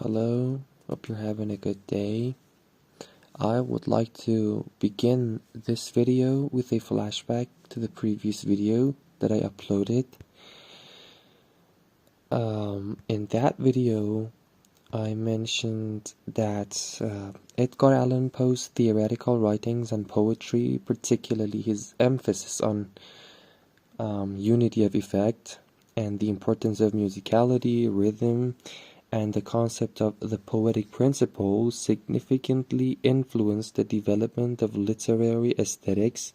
Hello, hope you're having a good day. I would like to begin this video with a flashback to the previous video that I uploaded. In that video, I mentioned that Edgar Allan Poe's theoretical writings and poetry, particularly his emphasis on unity of effect and the importance of musicality, rhythm, and the concept of the poetic principle significantly influenced the development of literary aesthetics,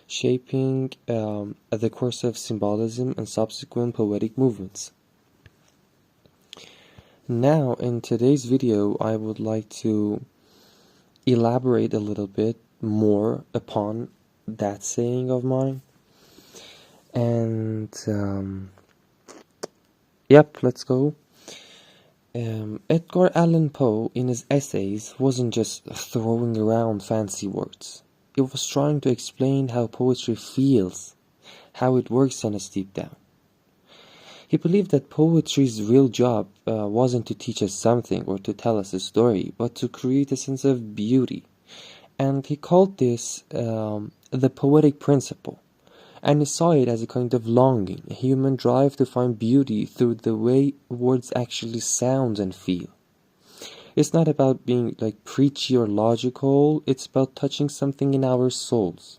shaping the course of symbolism and subsequent poetic movements. Now, in today's video, I would like to elaborate a little bit more upon that saying of mine. And, let's go. Edgar Allan Poe, in his essays, wasn't just throwing around fancy words. He was trying to explain how poetry feels, how it works on us deep down. He believed that poetry's real job wasn't to teach us something or to tell us a story, but to create a sense of beauty. And he called this the poetic principle. And he saw it as a kind of longing, a human drive to find beauty through the way words actually sound and feel. It's not about being like preachy or logical, it's about touching something in our souls.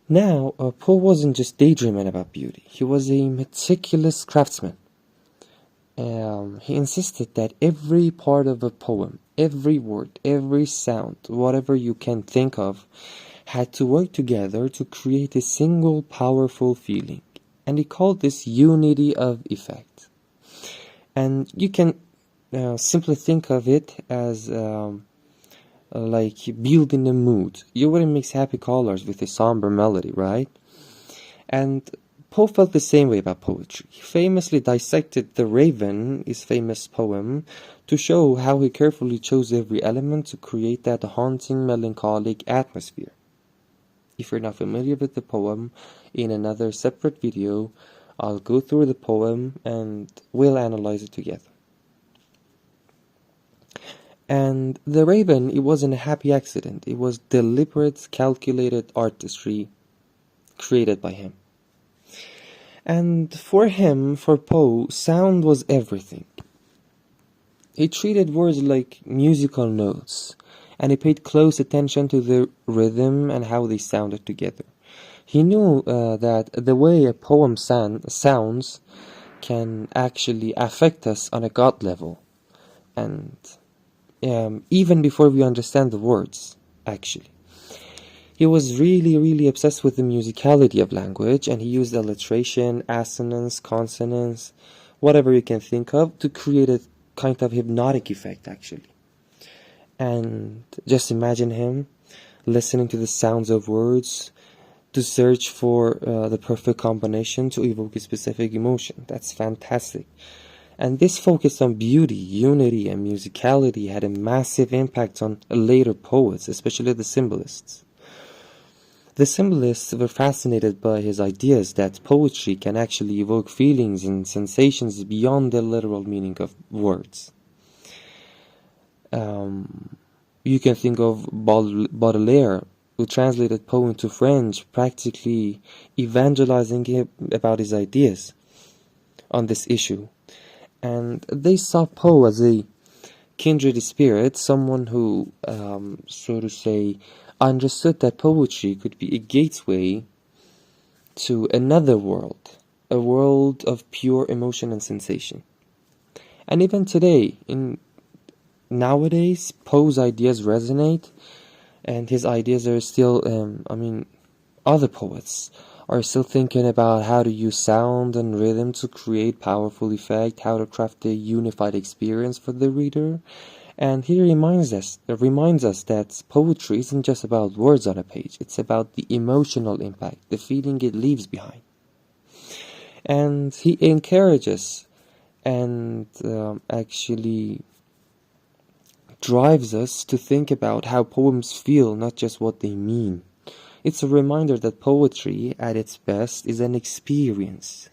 Now, Poe wasn't just daydreaming about beauty, he was a meticulous craftsman. He insisted that every part of a poem, every word, every sound, whatever you can think of, had to work together to create a single powerful feeling. And he called this unity of effect. And you can simply think of it as like building a mood. You wouldn't mix happy colors with a somber melody, right? And Poe felt the same way about poetry. He famously dissected The Raven, his famous poem, to show how he carefully chose every element to create that haunting, melancholic atmosphere. If you're not familiar with the poem, in another separate video, I'll go through the poem and we'll analyze it together. And The Raven, it wasn't a happy accident. It was deliberate, calculated artistry created by him. And for him, for Poe, sound was everything. He treated words like musical notes, and he paid close attention to the rhythm and how they sounded together. He knew that the way a poem sounds can actually affect us on a God level, and even before we understand the words, actually. He was really obsessed with the musicality of language, and he used alliteration, assonance, consonance, whatever you can think of, to create a kind of hypnotic effect, actually. And just imagine him listening to the sounds of words to search for the perfect combination to evoke a specific emotion. That's fantastic. And this focus on beauty, unity, and musicality had a massive impact on later poets, especially the symbolists. The symbolists were fascinated by his ideas that poetry can actually evoke feelings and sensations beyond the literal meaning of words. You can think of Baudelaire, who translated Poe into French, practically evangelizing him about his ideas on this issue. And they saw Poe as a kindred spirit, someone who, so to say, understood that poetry could be a gateway to another world, a world of pure emotion and sensation. And even today, nowadays, Poe's ideas resonate, and his ideas are still, other poets are still thinking about how to use sound and rhythm to create powerful effect, how to craft a unified experience for the reader. And he reminds us that poetry isn't just about words on a page, it's about the emotional impact, the feeling it leaves behind. And he encourages and actually drives us to think about how poems feel, not just what they mean. It's a reminder that poetry, at its best, is an experience.